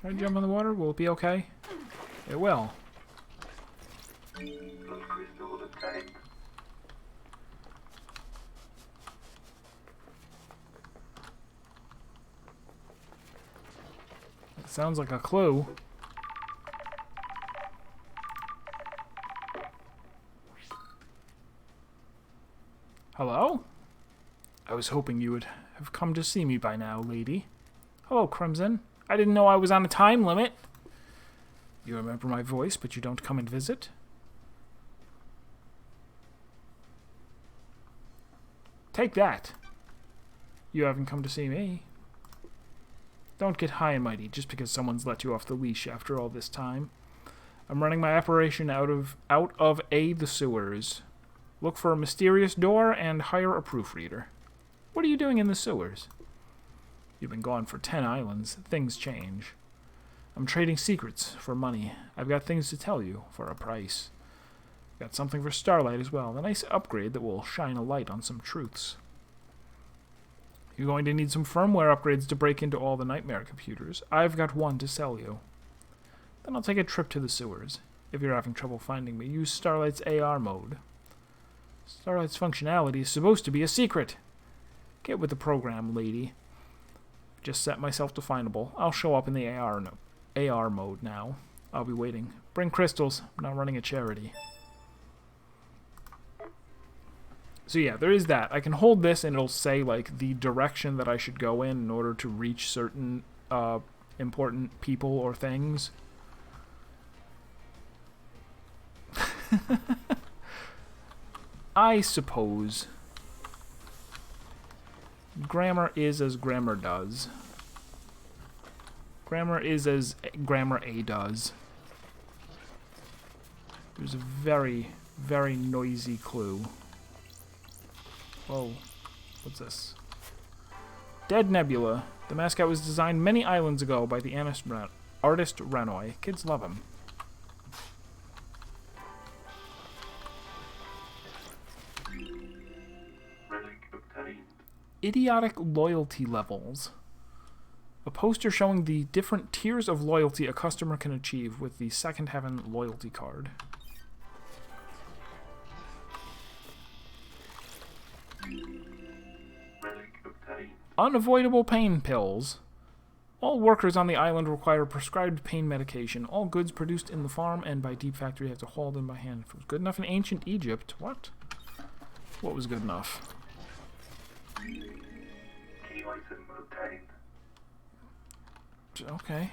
Can I jump in the water? Will it be okay? It will. It sounds like a clue. Hello? I was hoping you would have come to see me by now, lady. Hello, Crimson. I didn't know I was on a time limit. You remember my voice, but you don't come and visit? Take that. You haven't come to see me. Don't get high and mighty just because someone's let you off the leash after all this time. I'm running my operation out of the sewers. Look for a mysterious door and hire a proofreader. What are you doing in the sewers? You've been gone for 10 islands. Things change. I'm trading secrets for money. I've got things to tell you for a price. Got something for Starlight as well. A nice upgrade that will shine a light on some truths. You're going to need some firmware upgrades to break into all the Nightmare computers. I've got one to sell you. Then I'll take a trip to the sewers. If you're having trouble finding me, use Starlight's AR mode. Starlight's functionality is supposed to be a secret. Get with the program, lady. Just set myself to findable. I'll show up in the AR mode now. I'll be waiting. Bring crystals. I'm not running a charity. So yeah, there is that. I can hold this and it'll say like the direction that I should go in order to reach certain important people or things. I suppose grammar is as grammar does. Grammar is as grammar A does. There's a very, very noisy clue. Whoa. What's this? Dead Nebula. The mascot was designed many islands ago by the artist Renoy. Kids love him. Idiotic loyalty levels. A poster showing the different tiers of loyalty a customer can achieve with the Second Heaven loyalty card. Unavoidable pain pills. All workers on the island require prescribed pain medication. All goods produced in the farm and by Deep Factory have to haul them by hand. If it was good enough in ancient Egypt, what? What was good enough? Okay.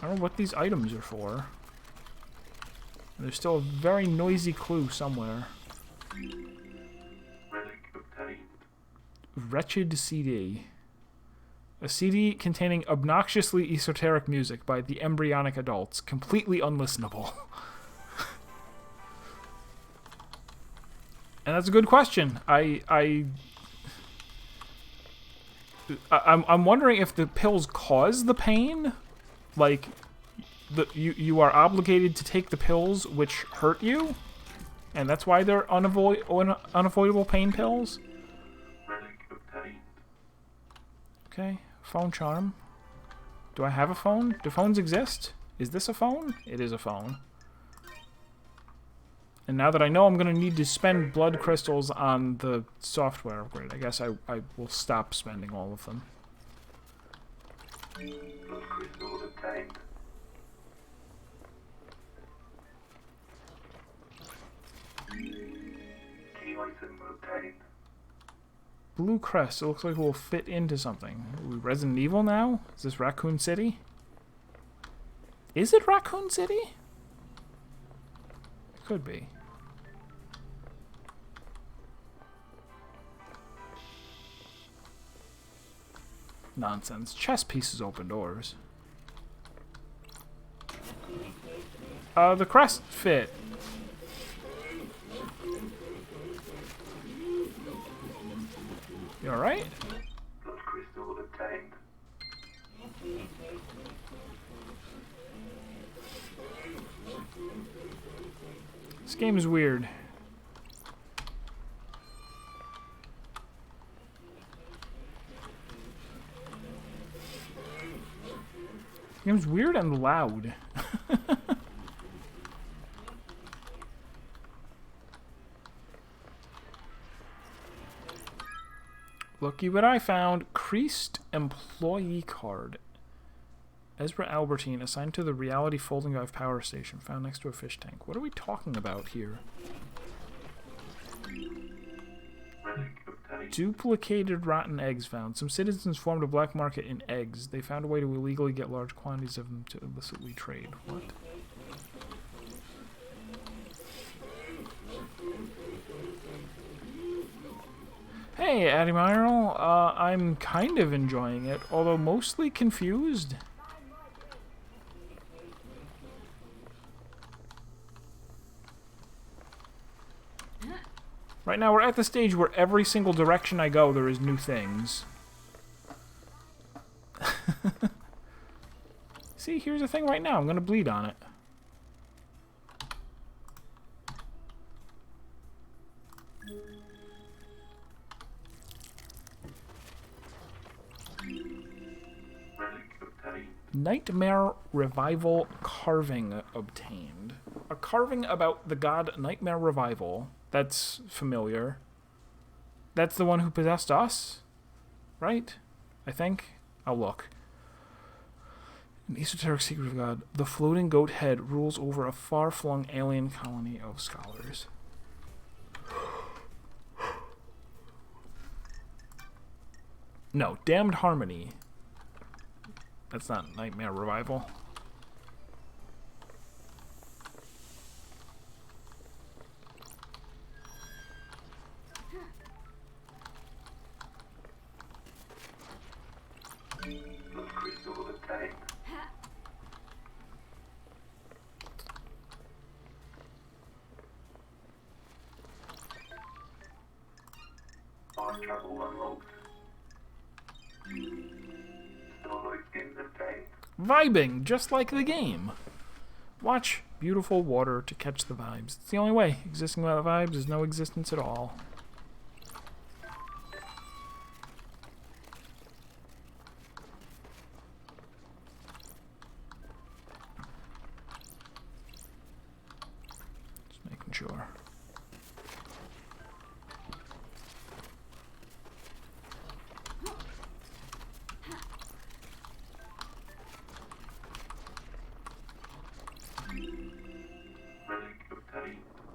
I don't know what these items are for. There's still a very noisy clue somewhere. Wretched CD. A CD containing obnoxiously esoteric music by the Embryonic Adults. Completely unlistenable. And that's a good question. I'm wondering if the pills cause the pain? Like, you are obligated to take the pills which hurt you? And that's why they're unavoidable pain pills? Okay, phone charm. Do I have a phone? Do phones exist? Is this a phone? It is a phone. And now that I know I'm going to need to spend blood crystals on the software upgrade, I guess I will stop spending all of them. Blood crystals obtained. Key item obtained. Blue crest. It looks like it will fit into something. Are we Resident Evil now? Is this Raccoon City? Is it Raccoon City? It could be. Nonsense. Chess pieces open doors. The crest fit. You alright? Blood crystal obtained. This game is weird. Game's weird and loud. Looky what I found. Creased employee card. Ezra Albertine, assigned to the Reality Folding Drive power station, found next to a fish tank. What are we talking about here? Duplicated rotten eggs found. Some citizens formed a black market in eggs. They found a way to illegally get large quantities of them to illicitly trade. What? Hey, Admiral. I'm kind of enjoying it, although mostly confused. Right now, we're at the stage where every single direction I go, there is new things. See, here's the thing right now. I'm going to bleed on it. Nightmare Revival carving obtained. A carving about the god Nightmare Revival. That's familiar. That's the one who possessed us? Right? I think. I'll look. An esoteric secret of God. The floating goat head rules over a far-flung alien colony of scholars. No, Damned Harmony. That's not Nightmare Revival. Crystal obtained. Fast travel unlocked. Starlight skins obtained. Vibing, just like the game. Watch beautiful water to catch the vibes. It's the only way. Existing without vibes is no existence at all. Just making sure.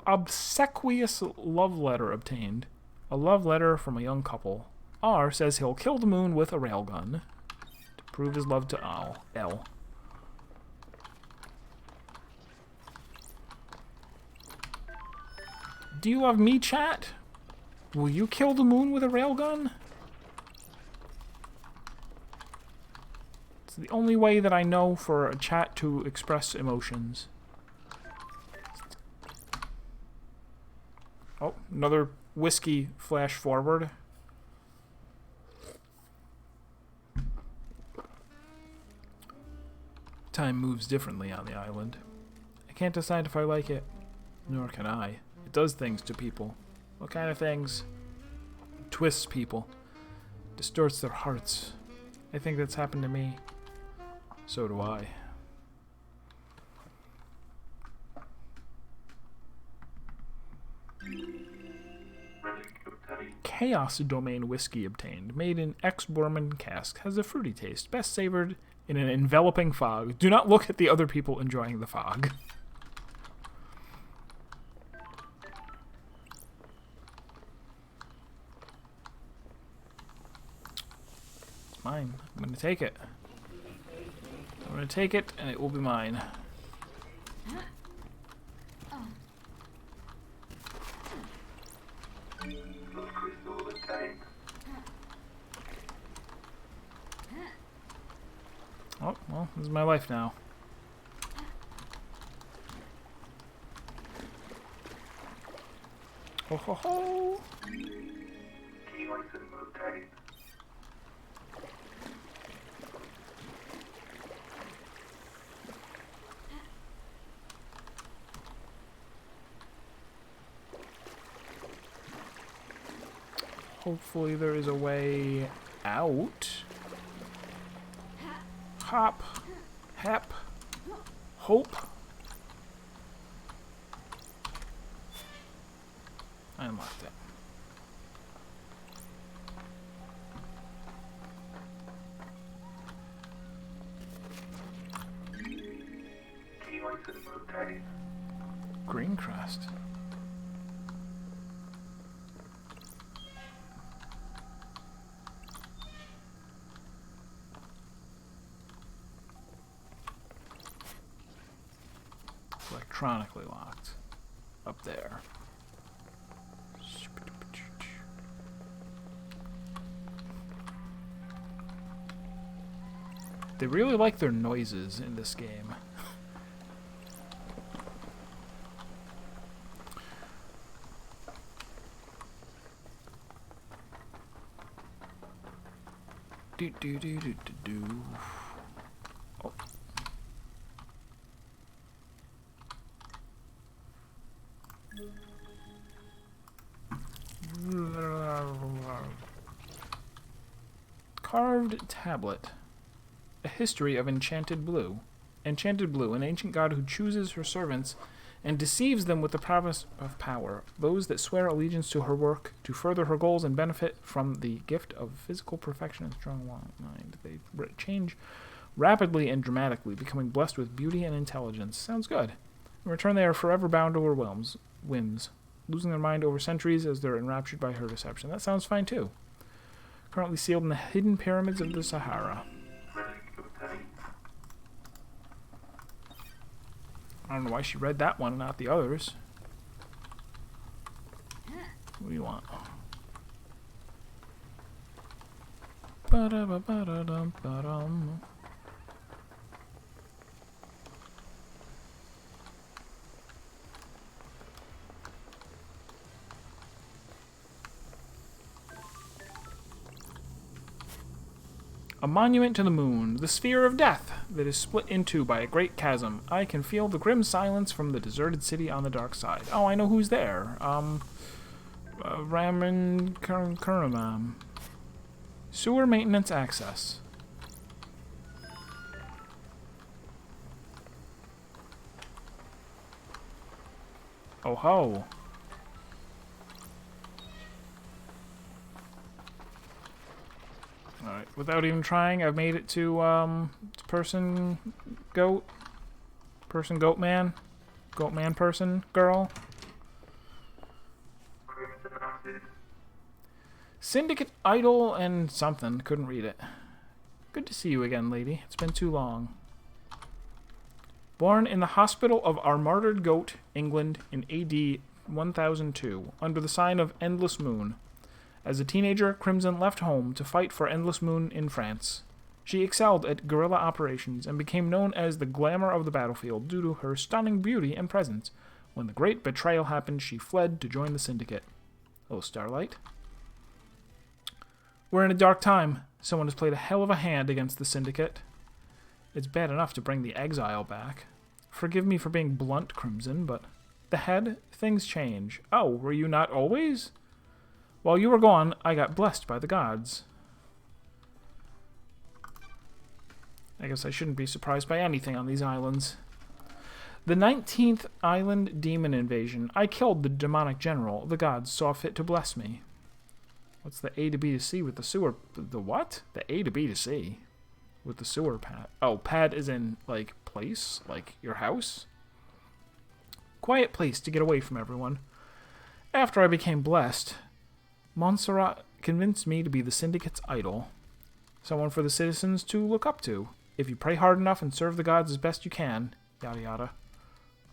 Obsequious love letter obtained. A love letter from a young couple. R says he'll kill the moon with a railgun to prove his love to L. Do you love me, chat? Will you kill the moon with a railgun? It's the only way that I know for a chat to express emotions. Oh, another whiskey flash forward. Time moves differently on the island. I can't decide if I like it, nor can I. It does things to people. What kind of things? Twists people. Distorts their hearts. I think that's happened to me. So do I. Chaos Domain whiskey obtained. Made in ex-Borman cask. Has a fruity taste. Best savored in an enveloping fog. Do not look at the other people enjoying the fog. It's mine. I'm going to take it. I'm going to take it, and it will be mine. Crystal obtained. Oh, well, this is my life now. Ho ho ho! Key item obtained. Hopefully there is a way out. Hop. Hep. Hope. I unlocked it. Key license obtained. Green crest. Electronically locked. Up there. They really like their noises in this game. Do do do do do do. Oh. Carved tablet. A history of Enchanted Blue. Enchanted Blue, an ancient god who chooses her servants and deceives them with the promise of power. Those that swear allegiance to her work to further her goals and benefit from the gift of physical perfection and strong mind. They change rapidly and dramatically, becoming blessed with beauty and intelligence. Sounds good. In return, they are forever bound to her whims, losing their mind over centuries as they're enraptured by her deception. That sounds fine, too. Currently sealed in the hidden pyramids of the Sahara. Relic obtained. I don't know why she read that one and not the others. What do you want? Ba-da-ba-ba-da-dum-ba-dum. A monument to the moon, the sphere of death that is split in two by a great chasm. I can feel the grim silence from the deserted city on the dark side. Oh, I know who's there. Raman Kuramam. Sewer maintenance access. Oh ho. Alright, without even trying, I've made it to, person goat man, person girl. Crimson acid. Syndicate idol and something, couldn't read it. Good to see you again, lady. It's been too long. Born in the hospital of our martyred goat, England, in AD 1002, under the sign of Endless Moon. As a teenager, Crimson left home to fight for Endless Moon in France. She excelled at guerrilla operations and became known as the glamour of the battlefield due to her stunning beauty and presence. When the great betrayal happened, she fled to join the Syndicate. Oh, Starlight. We're in a dark time. Someone has played a hell of a hand against the Syndicate. It's bad enough to bring the exile back. Forgive me for being blunt, Crimson, but the head, things change. Oh, were you not always? While you were gone, I got blessed by the gods. I guess I shouldn't be surprised by anything on these islands. The 19th island demon invasion. I killed the demonic general. The gods saw fit to bless me. What's the A to B to C with the sewer? The what? The A to B to C with the sewer pad. Oh, pad is in, like, place? Like, your house? Quiet place to get away from everyone. After I became blessed, Montserrat convinced me to be the Syndicate's idol. Someone for the citizens to look up to. If you pray hard enough and serve the gods as best you can. Yada yada.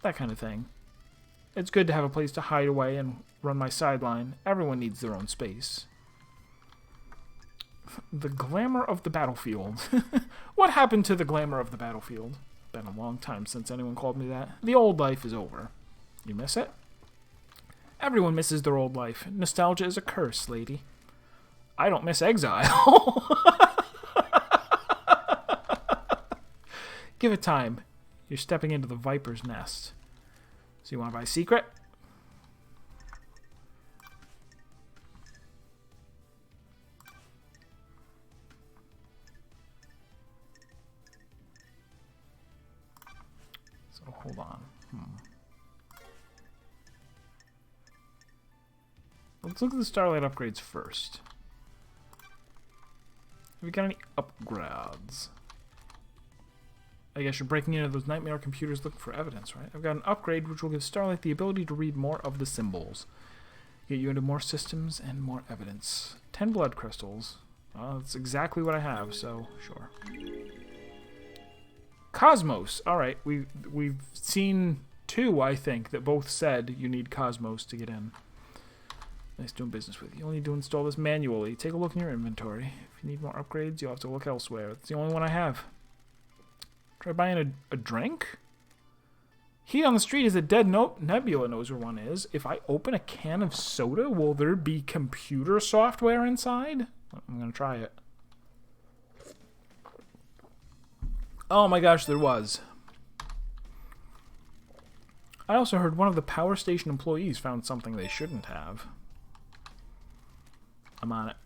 That kind of thing. It's good to have a place to hide away and run my sideline. Everyone needs their own space. The glamour of the battlefield. What happened to the glamour of the battlefield? Been a long time since anyone called me that. The old life is over. You miss it? Everyone misses their old life. Nostalgia is a curse, lady. I don't miss exile. Give it time. You're stepping into the viper's nest. So you want to buy secret? So hold on. Let's look at the Starlight upgrades first. Have we got any upgrades? I guess you're breaking into those nightmare computers looking for evidence, right? I've got an upgrade which will give Starlight the ability to read more of the symbols. Get you into more systems and more evidence. 10 blood crystals. That's exactly what I have, so sure. Cosmos. Alright, we've seen 2, I think, that both said you need Cosmos to get in. Nice doing business with you. You'll need to install this manually. Take a look in your inventory. If you need more upgrades, you'll have to look elsewhere. It's the only one I have. Try buying a drink? Heat on the street is a dead Nebula knows where one is. If I open a can of soda, will there be computer software inside? I'm gonna try it. Oh my gosh, there was. I also heard one of the power station employees found something they shouldn't have. I'm on it.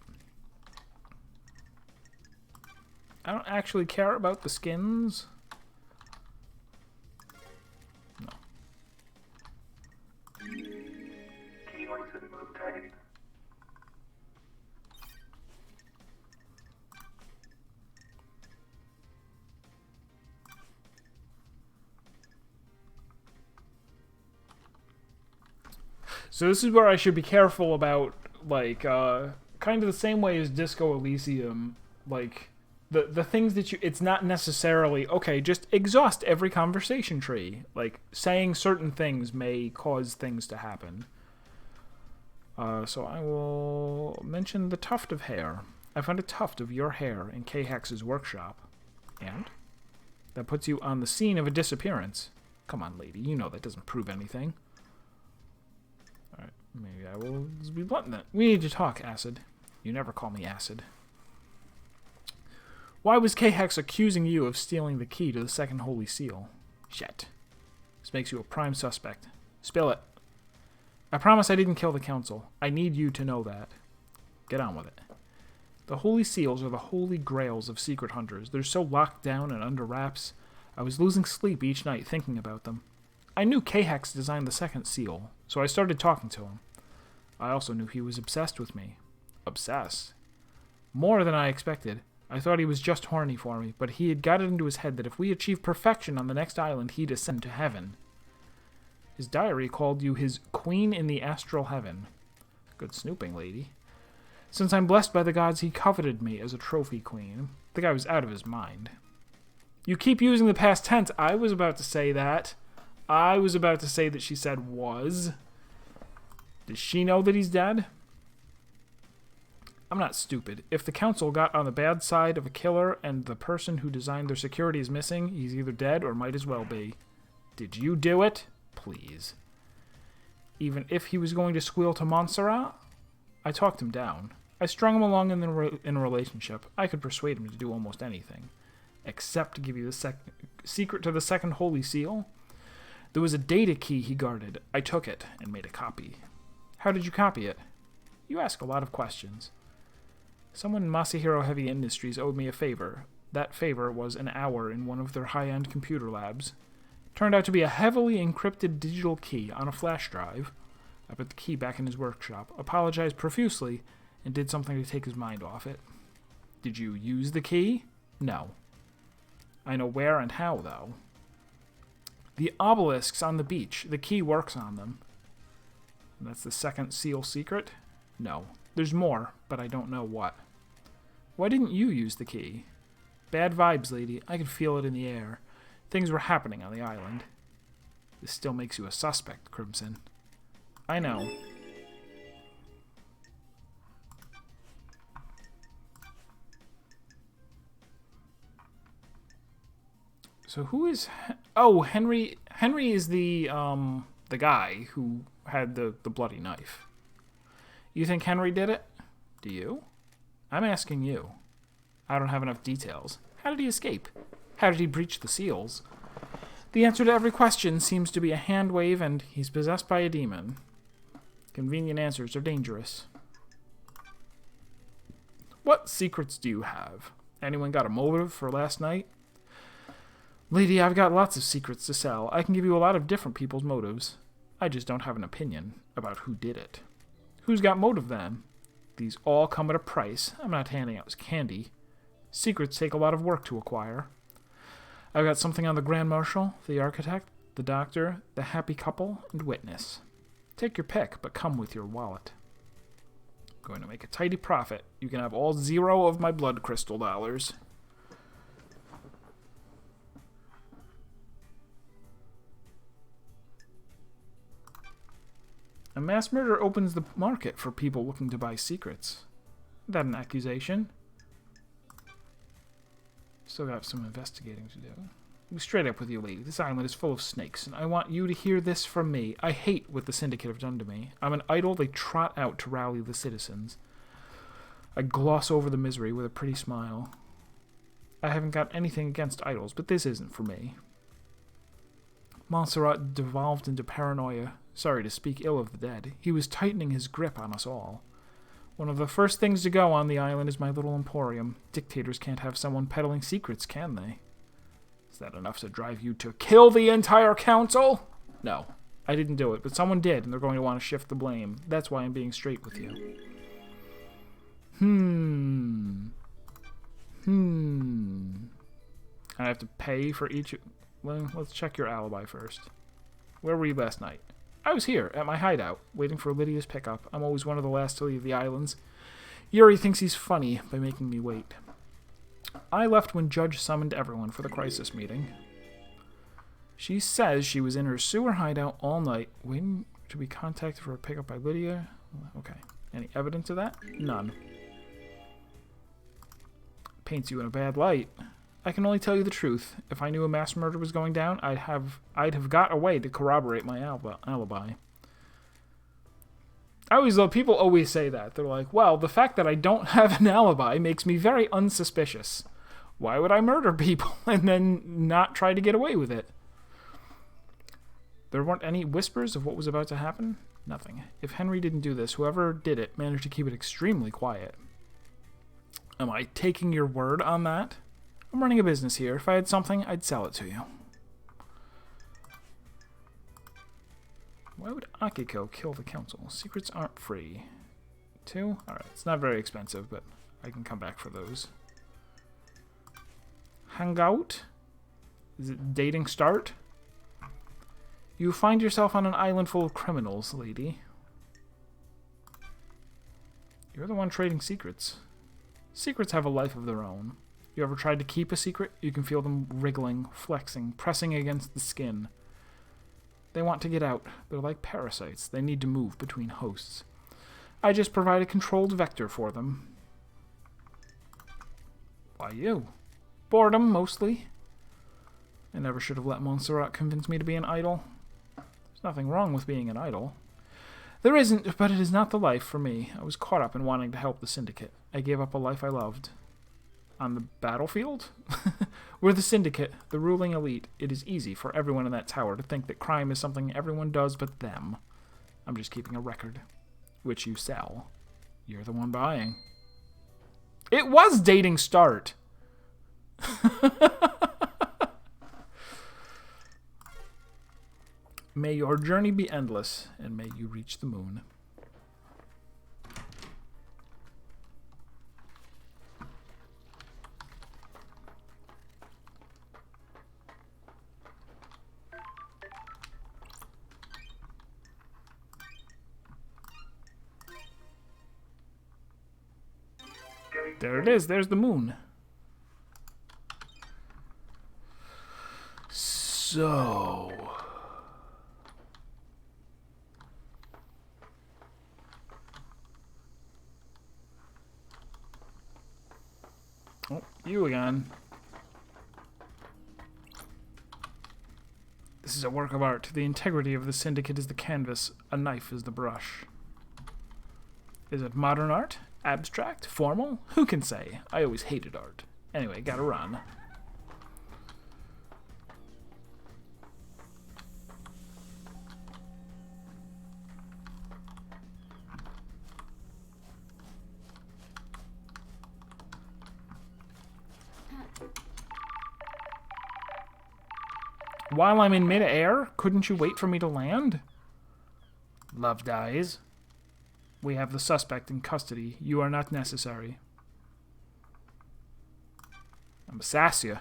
I don't actually care about the skins. No. Key license obtained. So this is where I should be careful about, like, kind of the same way as Disco Elysium, like, the things that you, it's not necessarily, okay, just exhaust every conversation tree. Like, saying certain things may cause things to happen. So I will mention the tuft of hair. I found a tuft of your hair in K-Hex's workshop. And? That puts you on the scene of a disappearance. Come on, lady, you know that doesn't prove anything. Alright, maybe I will just be blunt then. We need to talk, Acid. You never call me Acid. Why was K-Hex accusing you of stealing the key to the second Holy Seal? Shit. This makes you a prime suspect. Spill it. I promise I didn't kill the Council. I need you to know that. Get on with it. The Holy Seals are the holy grails of secret hunters. They're so locked down and under wraps. I was losing sleep each night thinking about them. I knew K-Hex designed the second seal, so I started talking to him. I also knew he was obsessed with me. Obsessed? More than I expected. I thought he was just horny for me, but he had got it into his head that if we achieved perfection on the next island, he'd ascend to heaven. His diary called you his queen in the astral heaven. Good snooping, lady. Since I'm blessed by the gods, he coveted me as a trophy queen. The guy was out of his mind. You keep using the past tense. I was about to say that. I was about to say that she said was. Does she know that he's dead? I'm not stupid. If the Council got on the bad side of a killer and the person who designed their security is missing, he's either dead or might as well be. Did you do it? Please. Even if he was going to squeal to Montserrat? I talked him down. I strung him along in a relationship. I could persuade him to do almost anything. Except to give you the secret to the second Holy Seal. There was a data key he guarded. I took it and made a copy. How did you copy it? You ask a lot of questions. Someone in Masahiro Heavy Industries owed me a favor. That favor was an hour in one of their high-end computer labs. It turned out to be a heavily encrypted digital key on a flash drive. I put the key back in his workshop, apologized profusely, and did something to take his mind off it. Did you use the key? No. I know where and how, though. The obelisks on the beach. The key works on them. And that's the second seal secret? No. There's more, but I don't know what. Why didn't you use the key? Bad vibes, lady. I could feel it in the air. Things were happening on the island. This still makes you a suspect, Crimson. I know. So who is... Oh, Henry... Henry is the guy who had the bloody knife. You think Henry did it? Do you? I'm asking you. I don't have enough details. How did he escape? How did he breach the seals? The answer to every question seems to be a hand wave and he's possessed by a demon. Convenient answers are dangerous. What secrets do you have? Anyone got a motive for last night? Lady, I've got lots of secrets to sell. I can give you a lot of different people's motives. I just don't have an opinion about who did it. Who's got motive, then? These all come at a price. I'm not handing out candy. Secrets take a lot of work to acquire. I've got something on the Grand Marshal, the architect, the doctor, the happy couple, and witness. Take your pick, but come with your wallet. I'm going to make a tidy profit. You can have all 0 of my blood crystal dollars. A mass murder opens the market for people looking to buy secrets. Is that an accusation? Still got some investigating to do. I'll be straight up with you, lady. This island is full of snakes, and I want you to hear this from me. I hate what the Syndicate have done to me. I'm an idol they trot out to rally the citizens. I gloss over the misery with a pretty smile. I haven't got anything against idols, but this isn't for me. Montserrat devolved into paranoia. Sorry to speak ill of the dead. He was tightening his grip on us all. One of the first things to go on the island is my little emporium. Dictators can't have someone peddling secrets, can they? Is that enough to drive you to kill the entire council? No, I didn't do it, but someone did, and they're going to want to shift the blame. That's why I'm being straight with you. I have to pay for each... Well, let's check your alibi first. Where were you last night? I was here, at my hideout, waiting for Lydia's pickup. I'm always one of the last to leave the islands. Yuri thinks he's funny by making me wait. I left when Judge summoned everyone for the crisis meeting. She says she was in her sewer hideout all night, waiting to be contacted for a pickup by Lydia. Okay. Any evidence of that? None. Paints you in a bad light. I can only tell you the truth. If I knew a mass murder was going down, I'd have got a way to corroborate my alibi. People always say that. They're like, well, the fact that I don't have an alibi makes me very unsuspicious. Why would I murder people and then not try to get away with it? There weren't any whispers of what was about to happen? Nothing. If Henry didn't do this, whoever did it managed to keep it extremely quiet. Am I taking your word on that? I'm running a business here. If I had something, I'd sell it to you. Why would Akiko kill the council? Secrets aren't free. 2? Alright, it's not very expensive, but I can come back for those. Hangout? Is it dating start? You find yourself on an island full of criminals, lady. You're the one trading secrets. Secrets have a life of their own. You ever tried to keep a secret? You can feel them wriggling, flexing, pressing against the skin. They want to get out. They're like parasites. They need to move between hosts. I just provide a controlled vector for them. Why you? Boredom, mostly. I never should have let Montserrat convince me to be an idol. There's nothing wrong with being an idol. There isn't, but it is not the life for me. I was caught up in wanting to help the Syndicate. I gave up a life I loved. On the battlefield? We're the Syndicate, the ruling elite. It is easy for everyone in that tower to think that crime is something everyone does but them. I'm just keeping a record. Which you sell. You're the one buying. It was dating start! May your journey be endless, and may you reach the moon. There it is. There's the moon. So... Oh, you again. This is a work of art. The integrity of the Syndicate is the canvas. A knife is the brush. Is it modern art? Abstract? Formal? Who can say? I always hated art. Anyway, gotta run. While I'm in mid-air, couldn't you wait for me to land? Love dies. We have the suspect in custody. You are not necessary. I'm you.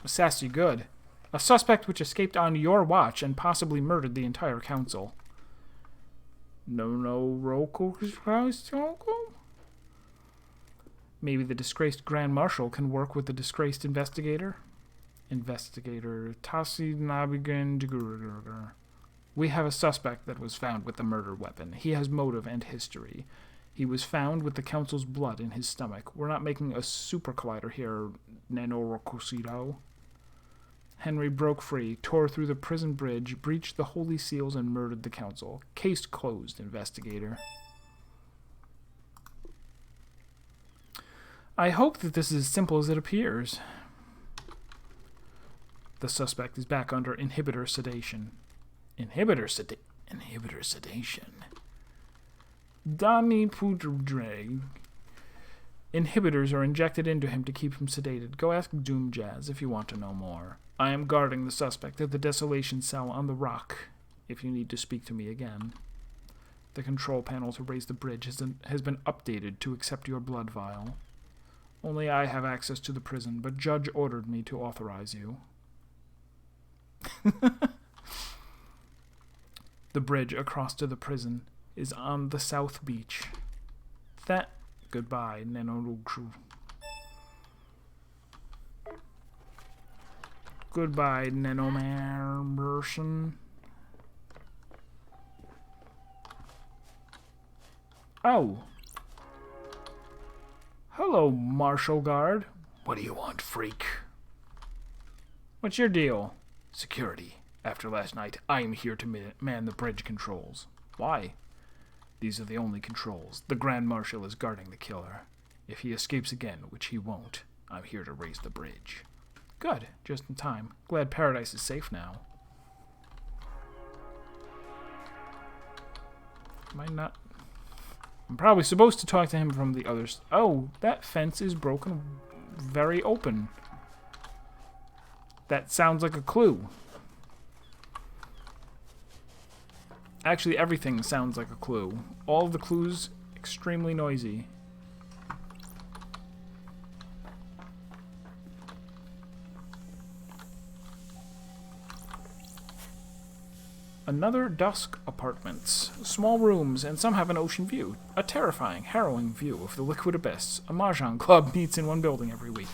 I'm you good. A suspect which escaped on your watch and possibly murdered the entire council. No, Roku. Maybe the disgraced Grand Marshal can work with the disgraced investigator? Investigator Tassi Nabigan. We have a suspect that was found with the murder weapon. He has motive and history. He was found with the council's blood in his stomach. We're not making a super collider here, Nenorocosito. Henry broke free, tore through the prison bridge, breached the holy seals, and murdered the council. Case closed, investigator. I hope that this is as simple as it appears. The suspect is back under inhibitor sedation. Inhibitor sedation. Donnie Poodrag. Inhibitors are injected into him to keep him sedated. Go ask Doom Jazz if you want to know more. I am guarding the suspect at the desolation cell on the rock, if you need to speak to me again. The control panel to raise the bridge has been updated to accept your blood vial. Only I have access to the prison, but Judge ordered me to authorize you. The bridge across to the prison is on the south beach. Goodbye, Nenorugru. Goodbye, Nenomarson. Oh. Hello, Marshal Guard. What do you want, freak? What's your deal? Security. After last night, I am here to man the bridge controls. Why? These are the only controls. The Grand Marshal is guarding the killer. If he escapes again, which he won't, I'm here to raise the bridge. Good. Just in time. Glad Paradise is safe now. Am I not... I'm probably supposed to talk to him from the other... Oh, that fence is broken very open. That sounds like a clue. Actually, everything sounds like a clue. All of the clues extremely noisy. Another Dusk Apartments. Small rooms, and some have an ocean view. A terrifying, harrowing view of the liquid abyss. A mahjong club meets in one building every week.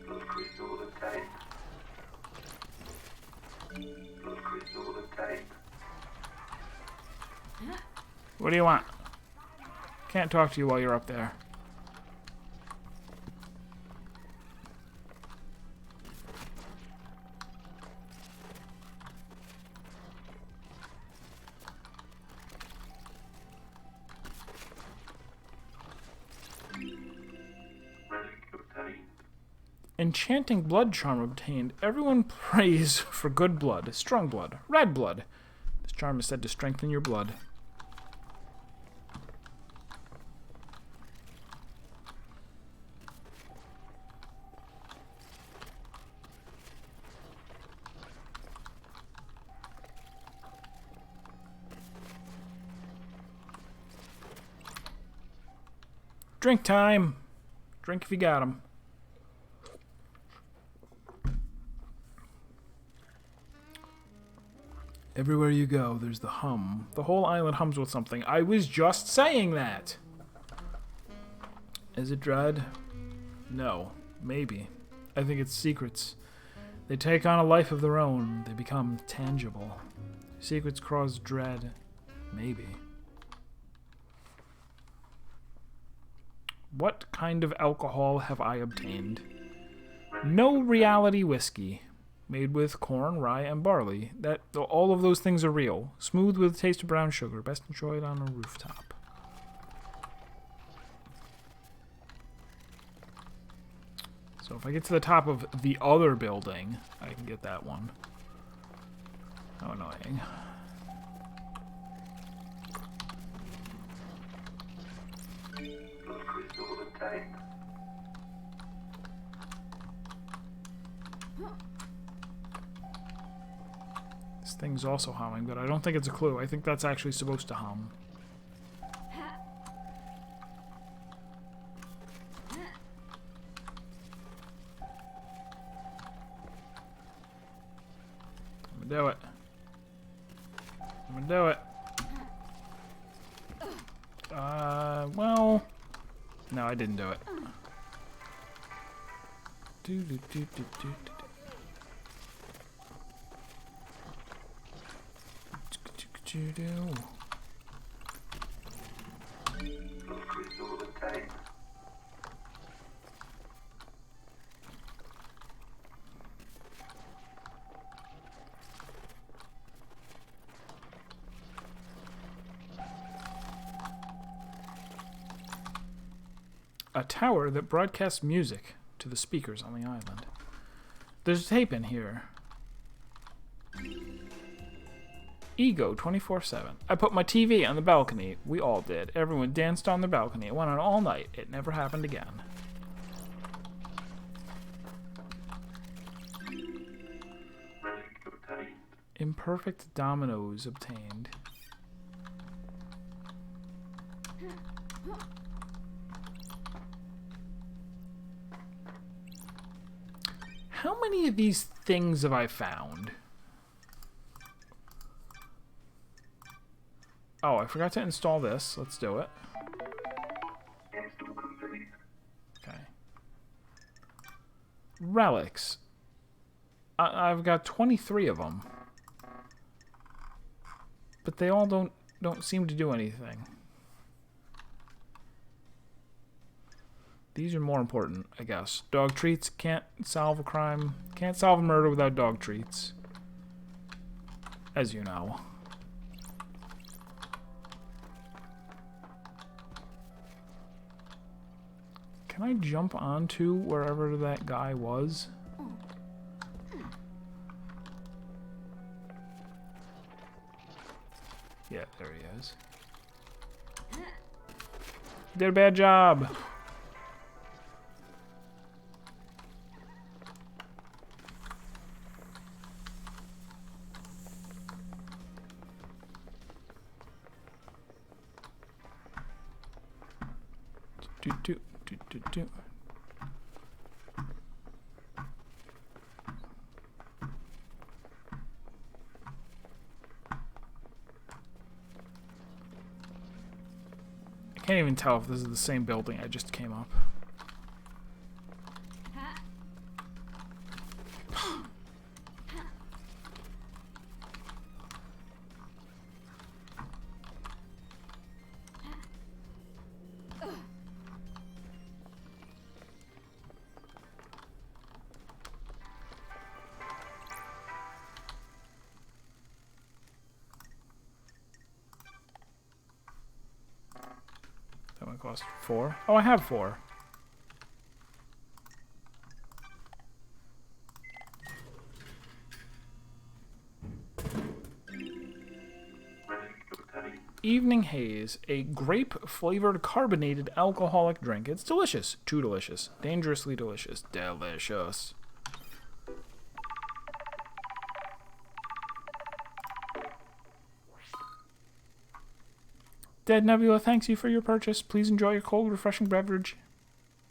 Blood crystal obtained. Blood crystal obtained. What do you want? Can't talk to you while you're up there. Relic obtained. Enchanting blood charm obtained. Everyone prays for good blood, strong blood, red blood. This charm is said to strengthen your blood. Drink time. Drink if you got 'em. Everywhere you go, there's the hum. The whole island hums with something. I was just saying that. Is it dread? No. Maybe. I think it's secrets. They take on a life of their own. They become tangible. Secrets cause dread. Maybe. What kind of alcohol have I obtained? No reality whiskey. Made with corn, rye, and barley. All of those things are real. Smooth with a taste of brown sugar. Best enjoyed on a rooftop. So if I get to the top of the other building, I can get that one. How annoying. Blood crystal obtained. This thing's also humming, but I don't think it's a clue. I think that's actually supposed to hum. I'm gonna do it. I'm gonna do it. Well... No, I didn't do it. Do, do, do, do, do, do. Blood crystal obtained. A tower that broadcasts music to the speakers on the island. There's tape in here. Ego 24/7. I put my TV on the balcony. We all did. Everyone danced on the balcony. It went on all night. It never happened again. Relic obtained. Imperfect dominoes obtained. How many of these things have I found? Oh, I forgot to install this. Let's do it. Install complete. Okay. Relics. I've got 23 of them. But they all don't seem to do anything. These are more important, I guess. Dog treats. Can't solve a crime. Can't solve a murder without dog treats. As you know. Can I jump onto wherever that guy was? Yeah, there he is. Did a bad job. Do, do, do, do, do. I can't even tell if this is the same building I just came up. That one cost 4. Oh, I have 4. Relic obtained. Evening Haze, a grape-flavored carbonated alcoholic drink. It's delicious. Too delicious. Dangerously delicious. Delicious. Dead Nebula thanks you for your purchase. Please enjoy your cold, refreshing beverage.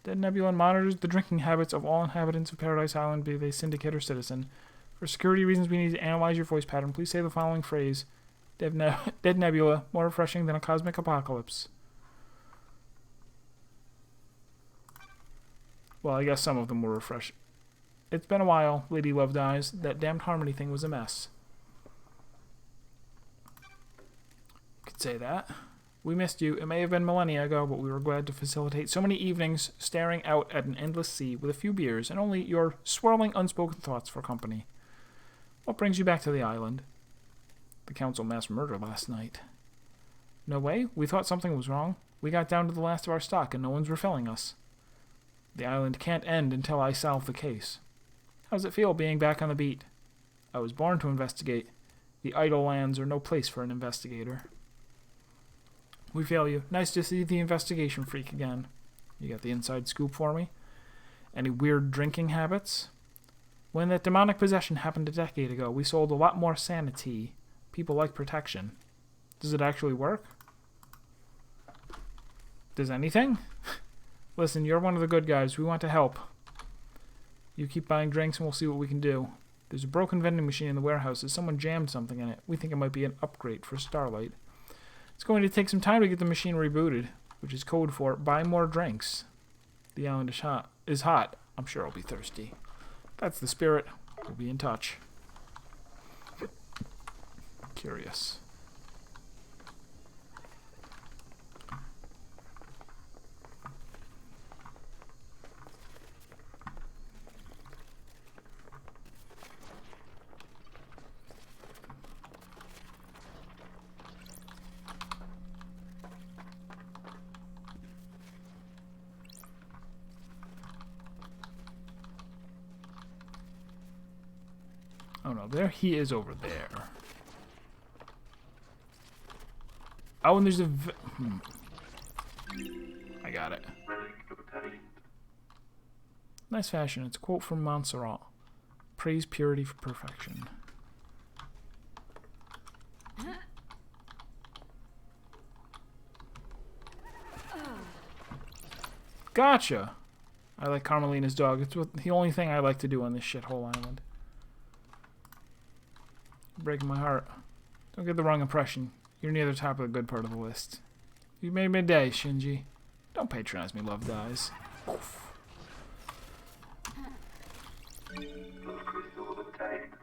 Dead Nebula monitors the drinking habits of all inhabitants of Paradise Island, be they syndicate or citizen. For security reasons, we need to analyze your voice pattern. Please say the following phrase. Dead Nebula, more refreshing than a cosmic apocalypse. Well, I guess some of them were refreshing. It's been a while, Lady Loved Eyes. That damned Harmony thing was a mess. Could say that. We missed you. It may have been millennia ago, but we were glad to facilitate so many evenings staring out at an endless sea with a few beers and only your swirling unspoken thoughts for company. What brings you back to the island? The council mass murder last night. No way. We thought something was wrong. We got down to the last of our stock and no one's refilling us. The island can't end until I solve the case. How does it feel being back on the beat? I was born to investigate. The idle lands are no place for an investigator. We fail you. Nice to see the investigation freak again. You got the inside scoop for me? Any weird drinking habits? When that demonic possession happened a decade ago, we sold a lot more sanity. People like protection. Does it actually work? Does anything? Listen, you're one of the good guys. We want to help. You keep buying drinks and we'll see what we can do. There's a broken vending machine in the warehouse. Someone jammed something in it. We think it might be an upgrade for Starlight. It's going to take some time to get the machine rebooted, which is code for buy more drinks. The island is hot. I'm sure I'll be thirsty. That's the spirit. We'll be in touch. Curious. Oh no, there he is over there. Oh, and there's a... I got it. Relic obtained. Nice fashion. It's a quote from Montserrat. Praise purity for perfection. Gotcha! I like Carmelina's dog. It's the only thing I like to do on this shithole island. Breaking my heart. Don't get the wrong impression. You're near the top of the good part of the list. You made my day, Shinji. Don't patronize me, love dies. Oof. Blood crystal obtained.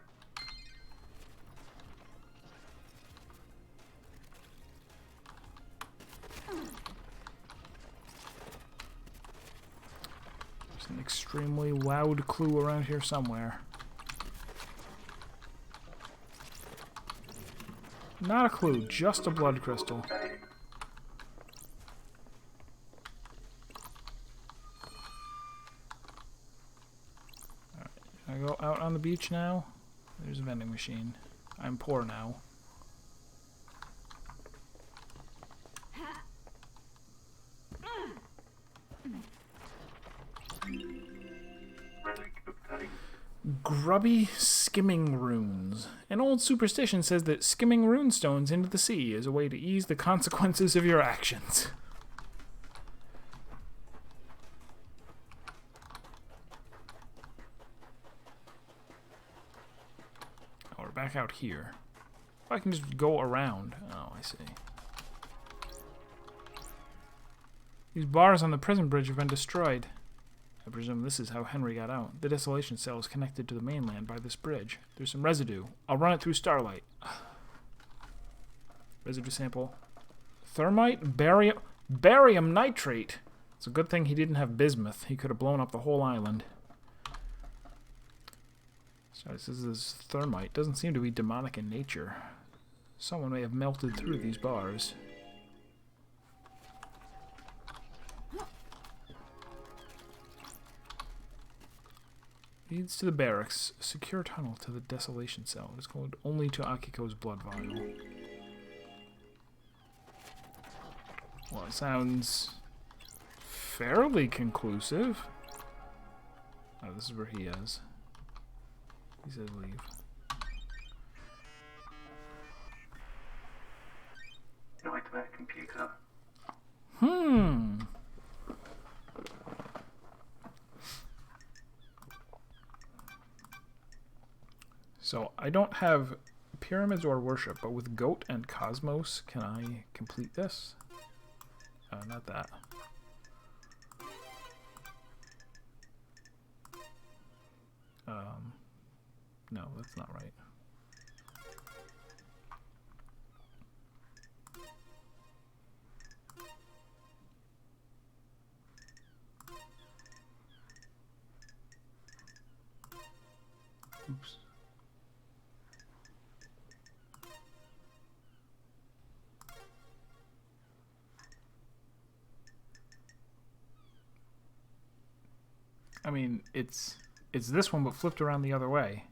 There's an extremely loud clue around here somewhere. Not a clue, just a blood crystal. Obtained. Can I go out on the beach now? There's a vending machine. I'm poor now. Relic obtained. Grubby skimming runes. An old superstition says that skimming rune stones into the sea is a way to ease the consequences of your actions. Oh, we're back out here. I can just go around. Oh, I see. These bars on the prison bridge have been destroyed. I presume this is how Henry got out. The desolation cell is connected to the mainland by this bridge. There's some residue. I'll run it through Starlight. Residue sample. Thermite? Barium nitrate! It's a good thing he didn't have bismuth. He could have blown up the whole island. So this is thermite. Doesn't seem to be demonic in nature. Someone may have melted through these bars. Leads to the barracks. A secure tunnel to the desolation cell. It's called only to Akiko's blood vial. Well, it sounds fairly conclusive. Oh, this is where he is. He said leave. Nightmare computer. So, I don't have pyramids or worship, but with Goat and Cosmos, can I complete this? Not that. No, that's not right. Oops. I mean, it's this one, but flipped around the other way.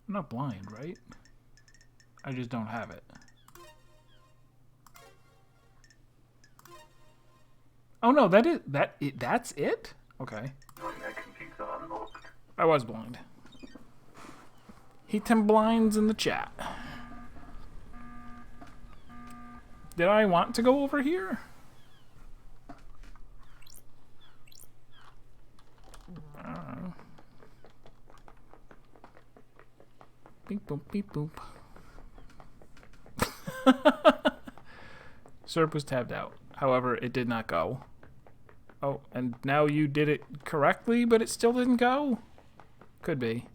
I'm not blind, right? I just don't have it. Oh no, that's it? Okay. Nightmare computer unlocked. I was blind. Heat and blinds in the chat. Did I want to go over here? I don't know. Beep boop, beep boop. SERP was tabbed out. However, it did not go. Oh, and now you did it correctly, but it still didn't go? Could be.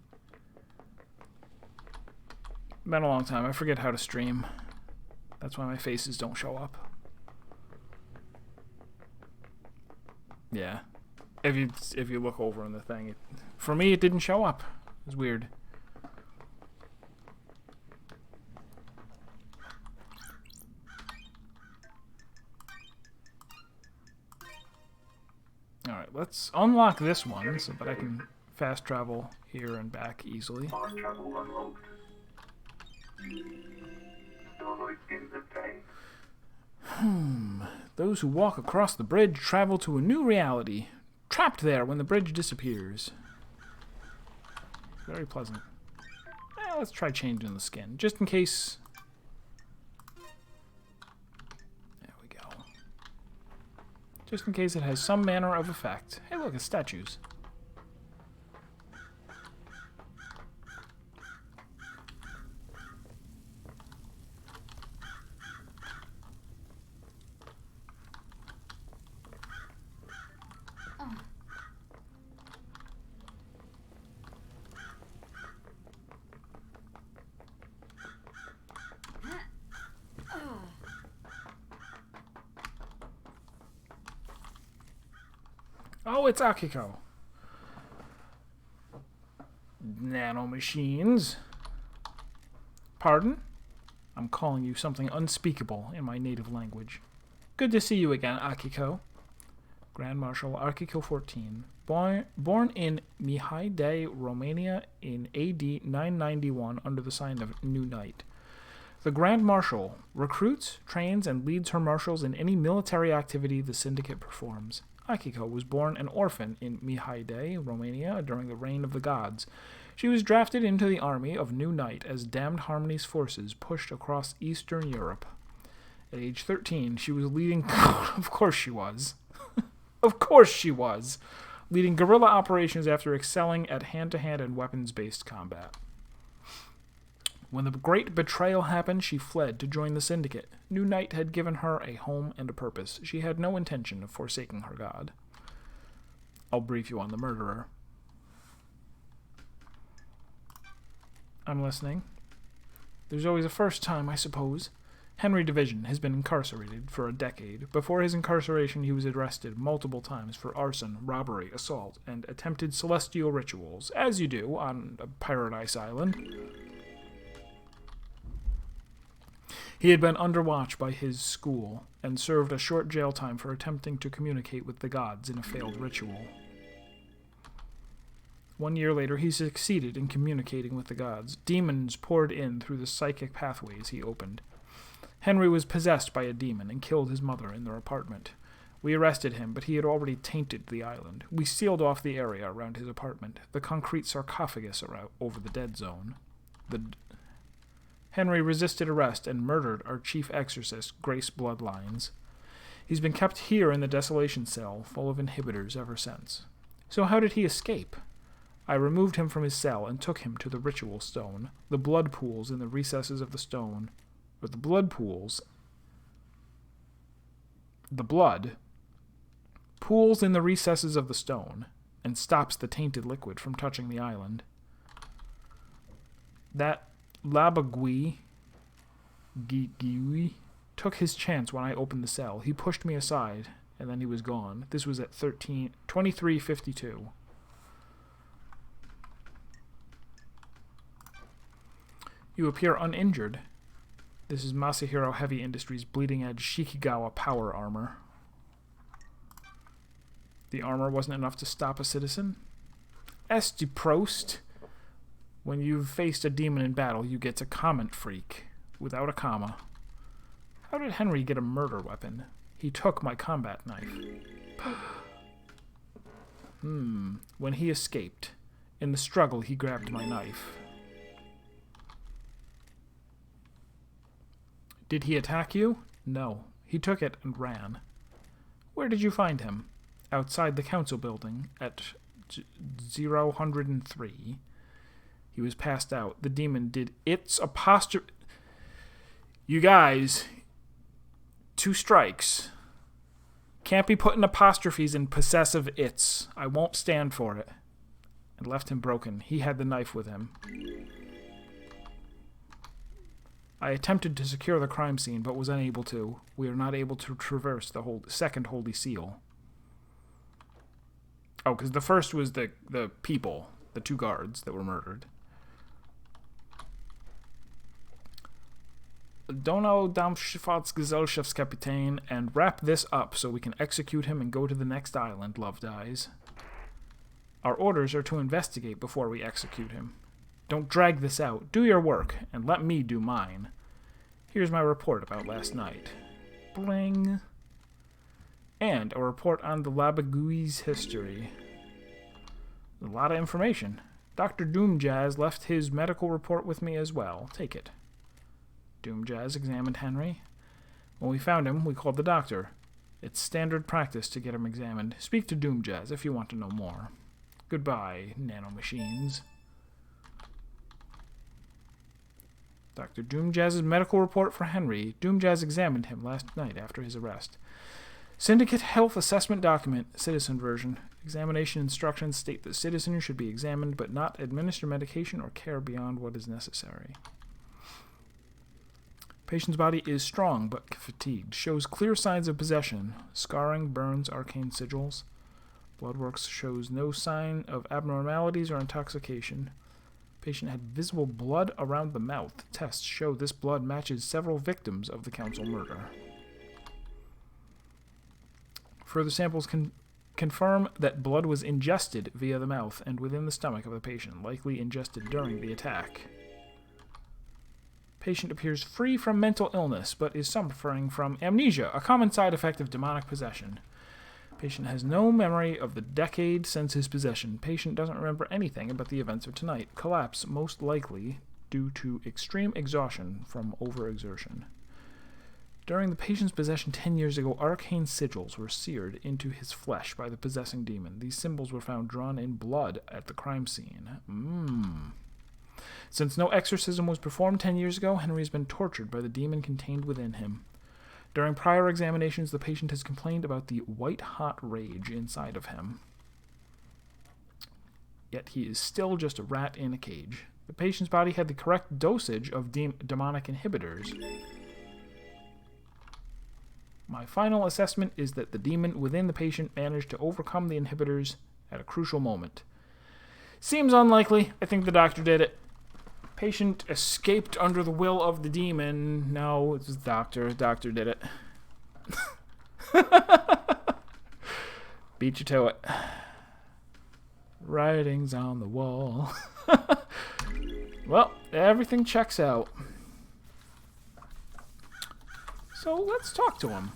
Been a long time. I forget how to stream. That's why my faces don't show up. Yeah. If you look over in the thing, for me it didn't show up. It was weird. Alright, let's unlock this one so that I can fast travel here and back easily. Fast travel unlocked. Starlight in the day. Those who walk across the bridge travel to a new reality, trapped there when the bridge disappears. Very pleasant. Let's try changing the skin, just in case. There we go. Just in case it has some manner of effect. Hey look, it's statues. Oh, it's Akiko. Nanomachines. Pardon? I'm calling you something unspeakable in my native language. Good to see you again, Akiko. Grand Marshal Akiko 14. Born in Mihai Dei, Romania in AD 991 under the sign of New Night. The Grand Marshal recruits, trains, and leads her marshals in any military activity the Syndicate performs. Akiko was born an orphan in Mihai Dei, Romania, during the reign of the gods. She was drafted into the army of New Night as Damned Harmony's forces pushed across Eastern Europe. At age 13, she was leading... Of course she was. Of course she was. Leading guerrilla operations after excelling at hand-to-hand and weapons-based combat. When the great betrayal happened, she fled to join the Syndicate. New Night had given her a home and a purpose. She had no intention of forsaking her god. I'll brief you on the murderer. I'm listening. There's always a first time, I suppose. Henry Division has been incarcerated for a decade. Before his incarceration, he was arrested multiple times for arson, robbery, assault, and attempted celestial rituals, as you do on a Paradise Island. He had been under watch by his school, and served a short jail time for attempting to communicate with the gods in a failed ritual. 1 year later, he succeeded in communicating with the gods. Demons poured in through the psychic pathways he opened. Henry was possessed by a demon and killed his mother in their apartment. We arrested him, but he had already tainted the island. We sealed off the area around his apartment, the concrete sarcophagus over the dead zone. Henry resisted arrest and murdered our chief exorcist, Grace Bloodlines. He's been kept here in the desolation cell, full of inhibitors ever since. So how did he escape? I removed him from his cell and took him to the ritual stone. The blood pools in the recesses of the stone, or the blood pools, the blood pools in the recesses of the stone and stops the tainted liquid from touching the island. That Labagui took his chance when I opened the cell. He pushed me aside, and then he was gone. This was at 23:52. You appear uninjured. This is Masahiro Heavy Industries Bleeding Edge Shikigawa power armor. The armor wasn't enough to stop a citizen? Esti Prost. When you've faced a demon in battle, you get to comment freak, without a comma. How did Henry get a murder weapon? He took my combat knife. When he escaped. In the struggle, he grabbed my knife. Did he attack you? No. He took it and ran. Where did you find him? Outside the council building at 003. He was passed out. The demon did its apostrophe. You guys, 2 strikes. Can't be putting apostrophes in possessive its. I won't stand for it. And left him broken. He had the knife with him. I attempted to secure the crime scene, but was unable to. We are not able to traverse the second Holy Seal. Oh, because the first was the people, the 2 guards that were murdered. Donau Dampfschifffahrtsgesellschaftskapitän, and wrap this up so we can execute him and go to the next island, Love Dies. Our orders are to investigate before we execute him. Don't drag this out. Do your work, and let me do mine. Here's my report about last night. Bling. And a report on the Labagui's history. A lot of information. Dr. Doomjazz left his medical report with me as well. Take it. Doomjazz examined Henry. When we found him, we called the doctor. It's standard practice to get him examined. Speak to Doomjazz if you want to know more. Goodbye, nanomachines. Dr. Doomjazz's medical report for Henry. Doomjazz examined him last night after his arrest. Syndicate Health Assessment Document, Citizen version. Examination instructions state that citizens should be examined but not administer medication or care beyond what is necessary. Patient's body is strong but fatigued. Shows clear signs of possession. Scarring, burns, arcane sigils. Bloodworks shows no sign of abnormalities or intoxication. Patient had visible blood around the mouth. Tests show this blood matches several victims of the council murder. Further samples confirm that blood was ingested via the mouth and within the stomach of the patient, likely ingested during the attack. Patient appears free from mental illness, but is suffering from amnesia, a common side effect of demonic possession. Patient has no memory of the decade since his possession. Patient doesn't remember anything about the events of tonight. Collapse most likely due to extreme exhaustion from overexertion. During the patient's possession 10 years ago, arcane sigils were seared into his flesh by the possessing demon. These symbols were found drawn in blood at the crime scene. Since no exorcism was performed 10 years ago, Henry has been tortured by the demon contained within him. During prior examinations, the patient has complained about the white-hot rage inside of him. Yet he is still just a rat in a cage. The patient's body had the correct dosage of demonic inhibitors. My final assessment is that the demon within the patient managed to overcome the inhibitors at a crucial moment. Seems unlikely. I think the doctor did it. Patient escaped under the will of the demon. No, it was the doctor. The doctor did it. Beat you to it. Writings on the wall. Well, everything checks out. So let's talk to him.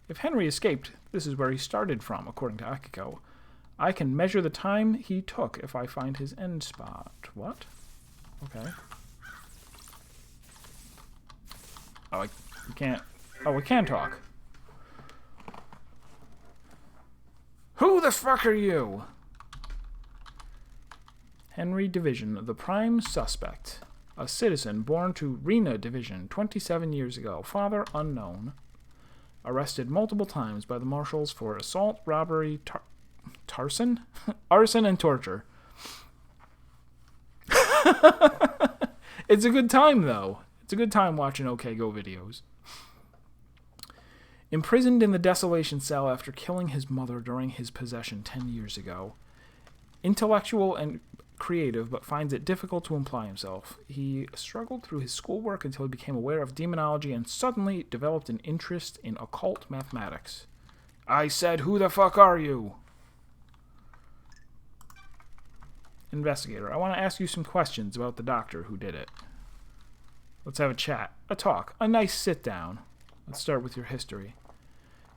If Henry escaped, this is where he started from, according to Akiko. I can measure the time he took if I find his end spot. What? Okay. Oh, we can't. Oh, we can talk. Who the fuck are you? Henry Division, the prime suspect. A citizen born to Rena Division 27 years ago. Father unknown. Arrested multiple times by the marshals for assault, robbery, arson, and torture. It's a good time, though. It's a good time watching OK Go videos. Imprisoned in the desolation cell after killing his mother during his possession 10 years ago. Intellectual and creative, but finds it difficult to apply himself. He struggled through his schoolwork until he became aware of demonology and suddenly developed an interest in occult mathematics. I said, who the fuck are you? Investigator, I want to ask you some questions about the doctor who did it. Let's have a chat. A talk. A nice sit-down. Let's start with your history.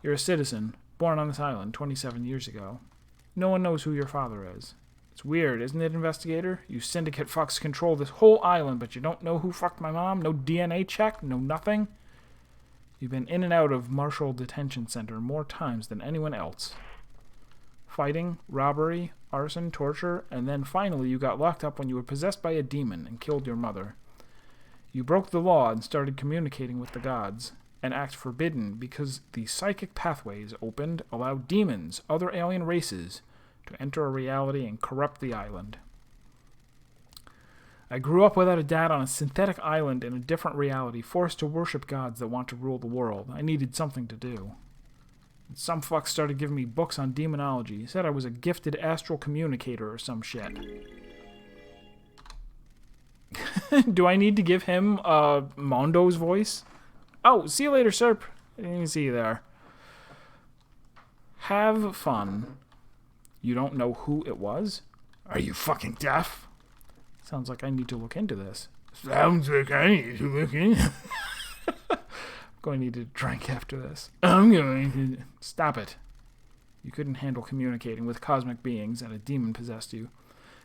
You're a citizen, born on this island 27 years ago. No one knows who your father is. It's weird, isn't it, Investigator? You syndicate fucks control this whole island, but you don't know who fucked my mom? No DNA check? No nothing? You've been in and out of Marshall Detention Center more times than anyone else. Fighting, robbery, arson, torture, and then finally you got locked up when you were possessed by a demon and killed your mother. You broke the law and started communicating with the gods, an act forbidden because the psychic pathways opened allowed demons, other alien races, to enter a reality and corrupt the island. I grew up without a dad on a synthetic island in a different reality, forced to worship gods that want to rule the world. I needed something to do. And some fuck started giving me books on demonology. He said I was a gifted astral communicator or some shit. Do I need to give him Mondo's voice? Oh, see you later, Serp. I didn't even see you there. Have fun. You don't know who it was? Are you fucking deaf? Sounds like I need to look into this. Sounds like I need to look into I'm going to need to drink after this. I'm going to... Stop it. You couldn't handle communicating with cosmic beings and a demon possessed you.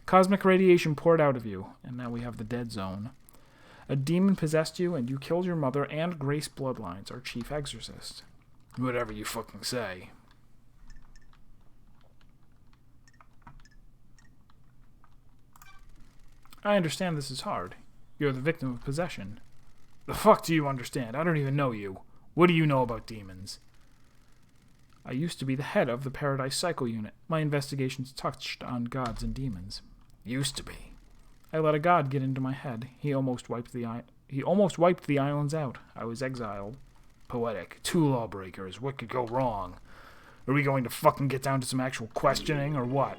Cosmic radiation poured out of you, and now we have the dead zone. A demon possessed you, and you killed your mother and Grace Bloodlines, our chief exorcist. Whatever you fucking say. I understand this is hard. You're the victim of possession. The fuck do you understand? I don't even know you. What do you know about demons? I used to be the head of the Paradise Cycle Unit. My investigations touched on gods and demons. Used to be. I let a god get into my head. He almost wiped the islands out. I was exiled. Poetic. Two lawbreakers. What could go wrong? Are we going to fucking get down to some actual questioning, or what?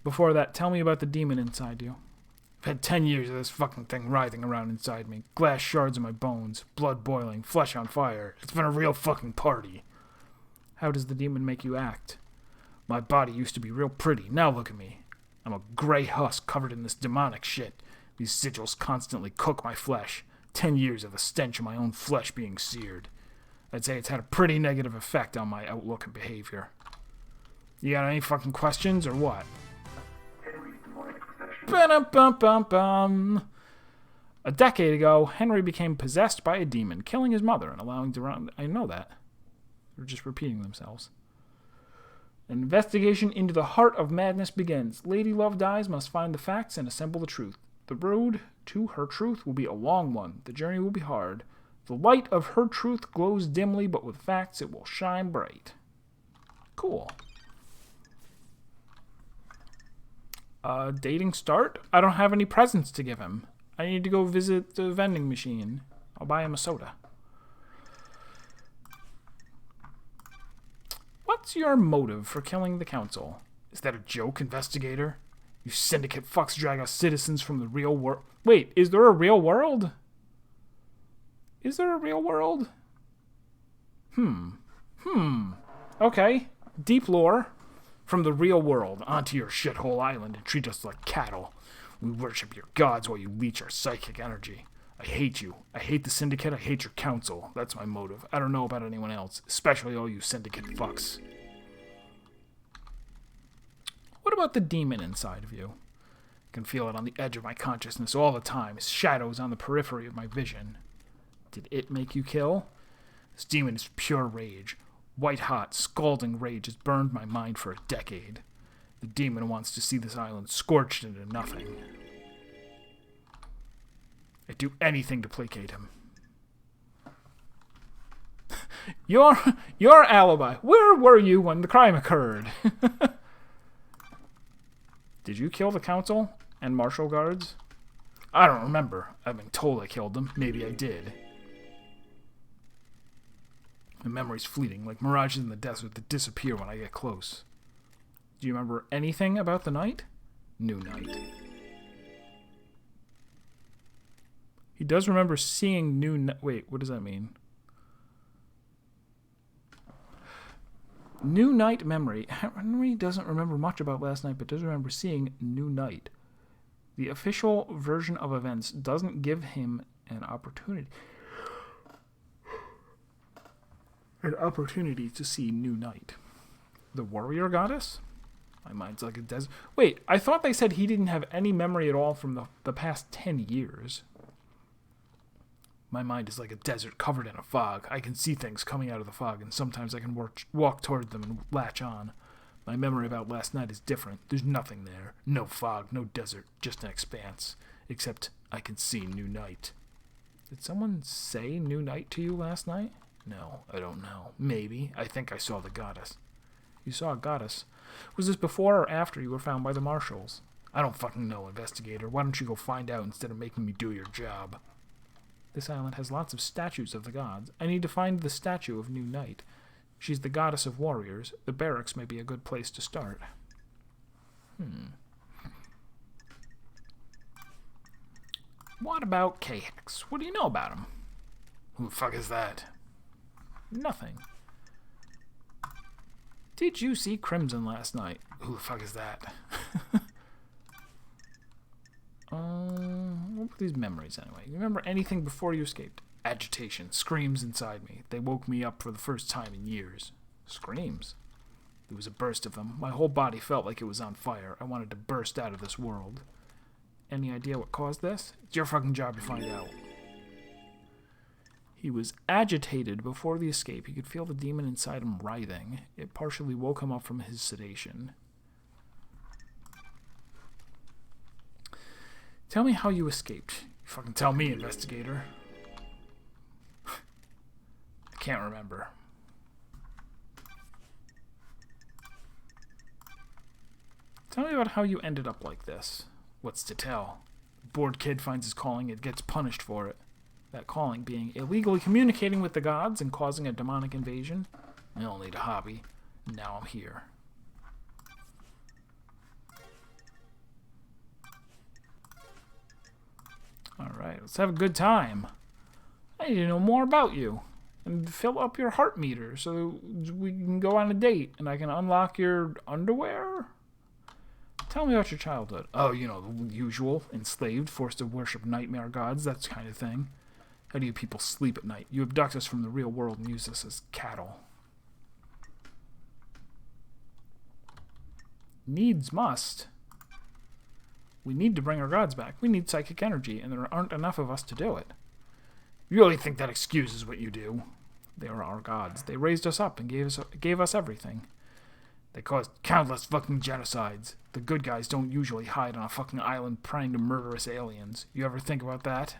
Before that, tell me about the demon inside you. I've had 10 years of this fucking thing writhing around inside me. Glass shards in my bones. Blood boiling. Flesh on fire. It's been a real fucking party. How does the demon make you act? My body used to be real pretty. Now look at me. I'm a gray husk covered in this demonic shit. These sigils constantly cook my flesh. 10 years of the stench of my own flesh being seared. I'd say it's had a pretty negative effect on my outlook and behavior. You got any fucking questions, or what? Ba-dum-bum-bum-bum. A decade ago, Henry became possessed by a demon, killing his mother and allowing to run... I know that. They're just repeating themselves. An investigation into the heart of madness begins. Lady Love Dies must find the facts and assemble the truth. The road to her truth will be a long one. The journey will be hard. The light of her truth glows dimly, but with facts it will shine bright. Cool. Dating start? I don't have any presents to give him. I need to go visit the vending machine. I'll buy him a soda. What's your motive for killing the council? Is that a joke, investigator? You syndicate fucks drag us citizens from the real world. Wait, is there a real world? Is there a real world? Okay. Deep lore. From the real world onto your shithole island and treat us like cattle. We worship your gods while you leech our psychic energy. I hate you. I hate the syndicate. I hate your council. That's my motive. I don't know about anyone else, especially all you syndicate fucks. What about the demon inside of you? I can feel it on the edge of my consciousness all the time, shadows on the periphery of my vision. Did it make you kill? This demon is pure rage. White-hot, scalding rage has burned my mind for a decade. The demon wants to see this island scorched into nothing. I'd do anything to placate him. Your alibi. Where were you when the crime occurred? Did you kill the council and marshal guards? I don't remember. I've been told I killed them. Maybe I did. My memory's fleeting, like mirages in the desert that disappear when I get close. Do you remember anything about the night? New night. He does remember seeing wait, what does that mean? New Night memory. Henry doesn't remember much about last night, but does remember seeing New Night. The official version of events doesn't give him an opportunity. An opportunity to see New Night. The warrior goddess? My mind's like a desert. Wait, I thought they said he didn't have any memory at all from the past 10 years. My mind is like a desert covered in a fog. I can see things coming out of the fog, and sometimes I can walk toward them and latch on. My memory about last night is different. There's nothing there. No fog, no desert, just an expanse. Except I can see New Night. Did someone say New Night to you last night? No, I don't know. Maybe. I think I saw the goddess. You saw a goddess? Was this before or after you were found by the marshals? I don't fucking know, investigator. Why don't you go find out instead of making me do your job? This island has lots of statues of the gods. I need to find the statue of New Night. She's the goddess of warriors. The barracks may be a good place to start. What about K-Hex? What do you know about him? Who the fuck is that? Nothing. Did you see Crimson last night? Who the fuck is that? What were these memories anyway? You remember anything before you escaped? Agitation, screams inside me. They woke me up for the first time in years. Screams? There was a burst of them. My whole body felt like it was on fire. I wanted to burst out of this world. Any idea what caused this? It's your fucking job to find out. He was agitated before the escape. He could feel the demon inside him writhing. It partially woke him up from his sedation. Tell me how you escaped. You fucking tell me, investigator. I can't remember. Tell me about how you ended up like this. What's to tell? The bored kid finds his calling, it gets punished for it. That calling being illegally communicating with the gods and causing a demonic invasion. Only a hobby. Now I'm here. Alright, let's have a good time. I need to know more about you. And fill up your heart meter so we can go on a date and I can unlock your underwear? Tell me about your childhood. Oh, you know, the usual. Enslaved, forced to worship nightmare gods, that kind of thing. How do you people sleep at night? You abduct us from the real world and use us as cattle. Needs must. We need to bring our gods back. We need psychic energy, and there aren't enough of us to do it. You really think that excuses what you do? They are our gods. They raised us up and gave us everything. They caused countless fucking genocides. The good guys don't usually hide on a fucking island praying to murderous aliens. You ever think about that?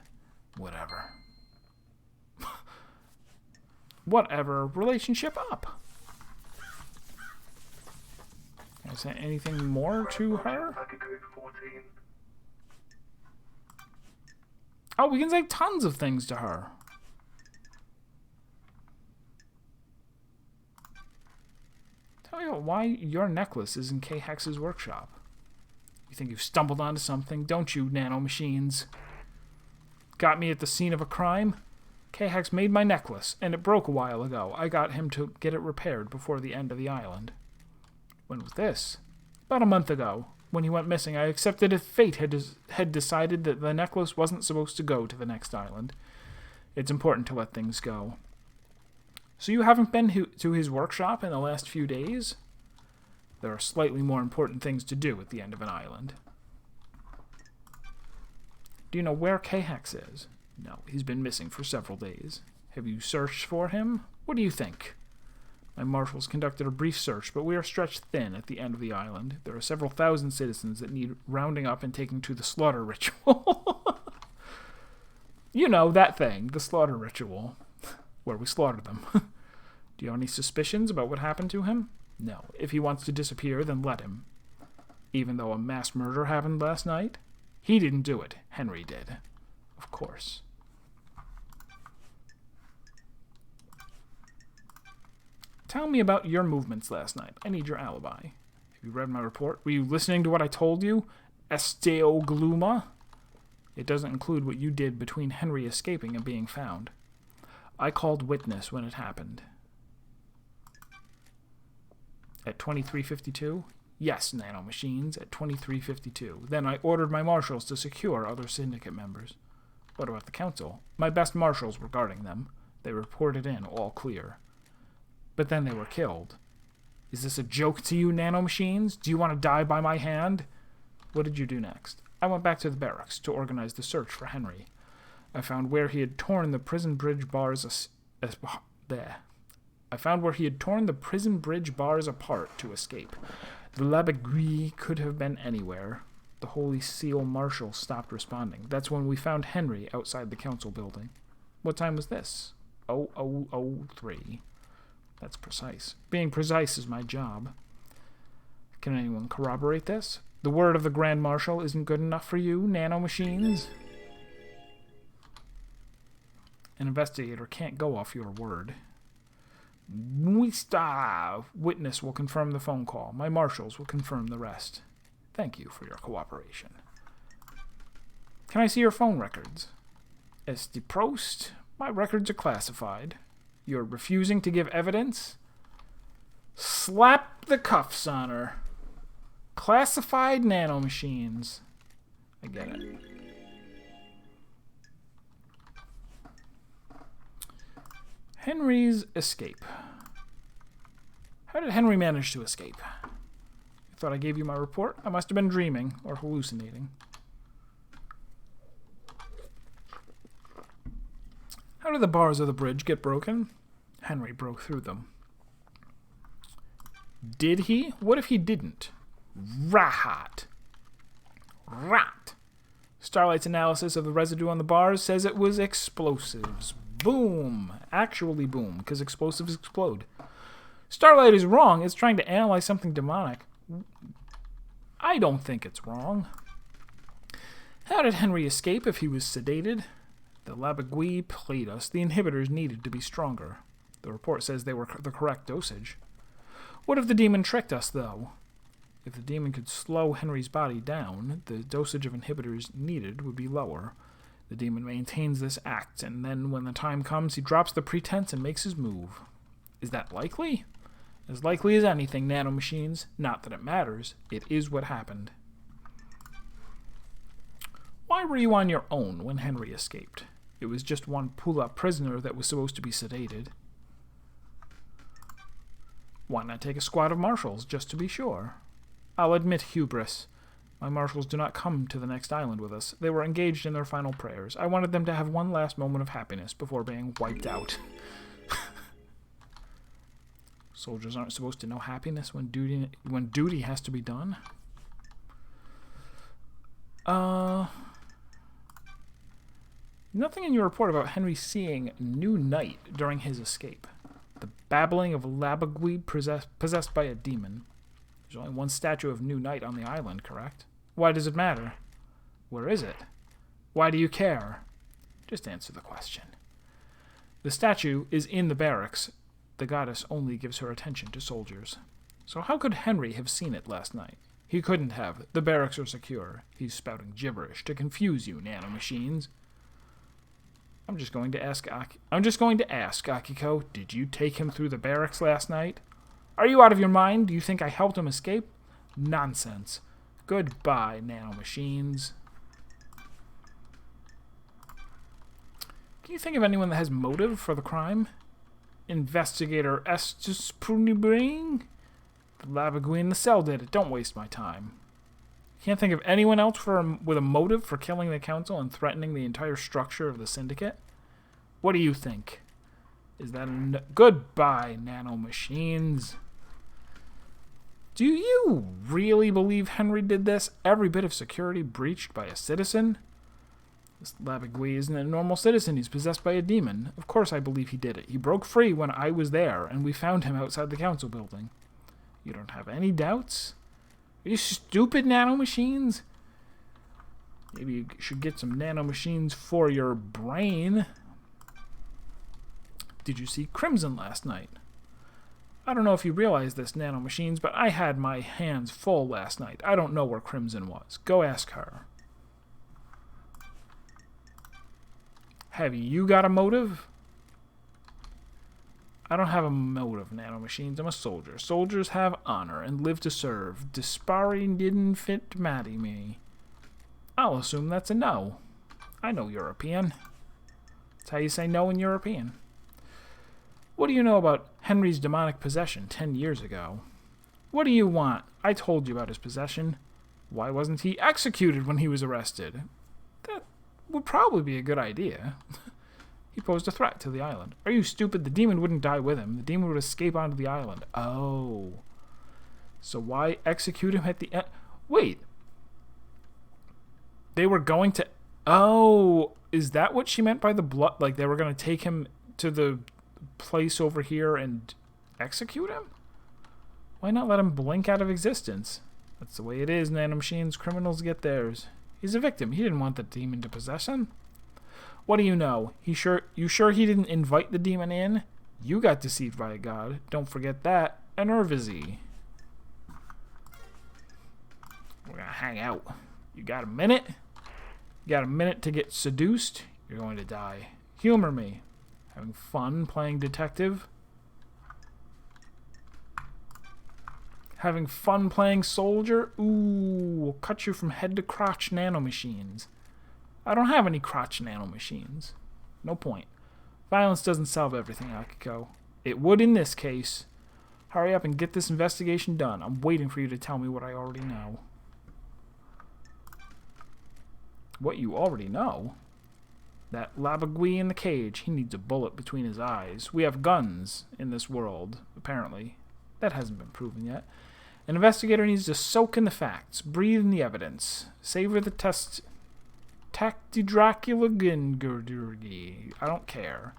Whatever. Whatever. Relationship up. Can I say anything more to her? Oh, we can say tons of things to her. Tell me about why your necklace is in K-Hex's workshop. You think you've stumbled onto something, don't you, nanomachines? Got me at the scene of a crime? K-Hex made my necklace, and it broke a while ago. I got him to get it repaired before the end of the island. When was this? About a month ago. When he went missing, I accepted that fate had decided that the necklace wasn't supposed to go to the next island. It's important to let things go. So you haven't been to his workshop in the last few days? There are slightly more important things to do at the end of an island. Do you know where K-Hex is? No, he's been missing for several days. Have you searched for him? What do you think? My marshals conducted a brief search, but we are stretched thin at the end of the island. There are several thousand citizens that need rounding up and taking to the slaughter ritual. You know, that thing, the slaughter ritual, where we slaughter them. Do you have any suspicions about what happened to him? No. If he wants to disappear, then let him. Even though a mass murder happened last night? He didn't do it. Henry did. Of course. Tell me about your movements last night. I need your alibi. Have you read my report? Were you listening to what I told you? Esteo Gluma? It doesn't include what you did between Henry escaping and being found. I called witness when it happened. At 2352? Yes, nanomachines, at 2352. Then I ordered my marshals to secure other syndicate members. What about the council? My best marshals were guarding them. They reported in all clear. But then they were killed. Is this a joke to you, nanomachines? Do you want to die by my hand? What did you do next? I went back to the barracks to organize the search for Henry. I found where he had torn the prison bridge bars I found where he had torn the prison bridge bars apart to escape. The Labagui could have been anywhere. The Holy Seal Marshal stopped responding. That's when we found Henry outside the council building. What time was this? 0003. That's precise. Being precise is my job. Can anyone corroborate this? The word of the Grand Marshal isn't good enough for you, nanomachines? An investigator can't go off your word. Witness will confirm the phone call. My marshals will confirm the rest. Thank you for your cooperation. Can I see your phone records? Esti Prost, my records are classified. You're refusing to give evidence? Slap the cuffs on her. Classified nanomachines. I get it. Henry's escape. How did Henry manage to escape? You thought I gave you my report? I must have been dreaming or hallucinating. How did the bars of the bridge get broken? Henry broke through them. Did he? What if he didn't? Rat. Starlight's analysis of the residue on the bars says it was explosives. Boom. Actually boom, because explosives explode. Starlight is wrong. It's trying to analyze something demonic. I don't think it's wrong. How did Henry escape if he was sedated? The Labagui played us. The inhibitors needed to be stronger. The report says they were the correct dosage. What if the demon tricked us, though? If the demon could slow Henry's body down, the dosage of inhibitors needed would be lower. The demon maintains this act, and then when the time comes, he drops the pretense and makes his move. Is that likely? As likely as anything, nanomachines. Not that it matters. It is what happened. Why were you on your own when Henry escaped? It was just one Pula prisoner that was supposed to be sedated. Why not take a squad of marshals, just to be sure? I'll admit hubris. My marshals do not come to the next island with us. They were engaged in their final prayers. I wanted them to have one last moment of happiness before being wiped out. Soldiers aren't supposed to know happiness when duty has to be done. Nothing in your report about Henry seeing New Night during his escape. The babbling of Labagui possessed by a demon. There's only one statue of New Night on the island, correct? Why does it matter? Where is it? Why do you care? Just answer the question. The statue is in the barracks. The goddess only gives her attention to soldiers. So how could Henry have seen it last night? He couldn't have. The barracks are secure. He's spouting gibberish to confuse you, nanomachines. I'm just going to ask Akiko, did you take him through the barracks last night? Are you out of your mind? Do you think I helped him escape? Nonsense. Goodbye, nanomachines. Can you think of anyone that has motive for the crime? Investigator Estes Prunibring? The Labagui in the cell did it. Don't waste my time. Can't think of anyone else with a motive for killing the council and threatening the entire structure of the syndicate? What do you think? Is that goodbye, nanomachines? Do you really believe Henry did this? Every bit of security breached by a citizen? This Labagui isn't a normal citizen. He's possessed by a demon. Of course I believe he did it. He broke free when I was there, and we found him outside the council building. You don't have any doubts? Are you stupid, nanomachines? Maybe you should get some nanomachines for your brain. Did you see Crimson last night? I don't know if you realize this, nanomachines, but I had my hands full last night. I don't know where Crimson was. Go ask her. Have you got a motive? I don't have a motive, nanomachines. I'm a soldier. Soldiers have honor and live to serve. Dispari didn't fit Maddie me. I'll assume that's a no. I know European. That's how you say no in European. What do you know about Henry's demonic possession 10 years ago? What do you want? I told you about his possession. Why wasn't he executed when he was arrested? That would probably be a good idea. He posed a threat to the island. Are you stupid? The demon wouldn't die with him. The demon would escape onto the island. Oh. So why execute him at the end? Wait. They were going to... Oh. Is that what she meant by the blood? Like they were going to take him to the place over here and execute him? Why not let him blink out of existence? That's the way it is, nanomachines. Criminals get theirs. He's a victim. He didn't want the demon to possess him. What do you know? You sure he didn't invite the demon in? You got deceived by a god. Don't forget that. An Ervizi. We're gonna hang out. You got a minute? You got a minute to get seduced? You're going to die. Humor me. Having fun playing detective? Having fun playing soldier? Ooh, we'll cut you from head to crotch, nanomachines. I don't have any crotch nanomachines. No point. Violence doesn't solve everything, Akiko. It would in this case. Hurry up and get this investigation done. I'm waiting for you to tell me what I already know. What you already know? That Labagui in the cage, he needs a bullet between his eyes. We have guns in this world, apparently. That hasn't been proven yet. An investigator needs to soak in the facts, breathe in the evidence, savor the test... Tacti Dracula Gingurgi. I don't care.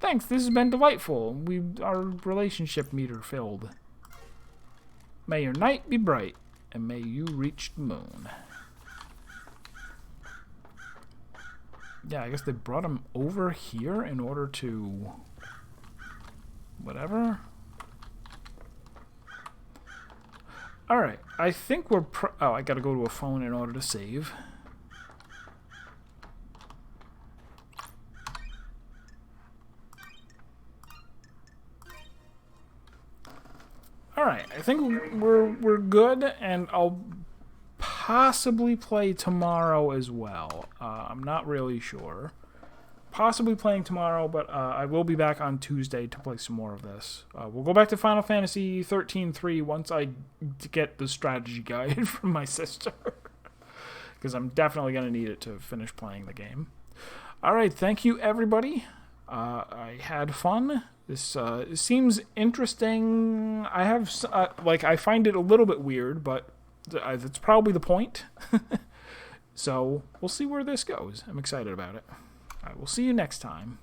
Thanks, this has been delightful. Our relationship meter filled. May your night be bright, and may you reach the moon. Yeah, I guess they brought him over here in order to... whatever. Alright, I think we're... oh, I gotta go to a phone in order to save. Alright, I think we're good, and I'll possibly play tomorrow as well. I'm not really sure. Possibly playing tomorrow, but I will be back on Tuesday to play some more of this. We'll go back to Final Fantasy 13-3 once I get the strategy guide from my sister. Because I'm definitely going to need it to finish playing the game. Alright, thank you everybody. I had fun. This seems interesting. I have, I find it a little bit weird, but that's probably the point. So, we'll see where this goes. I'm excited about it. All right, we'll see you next time.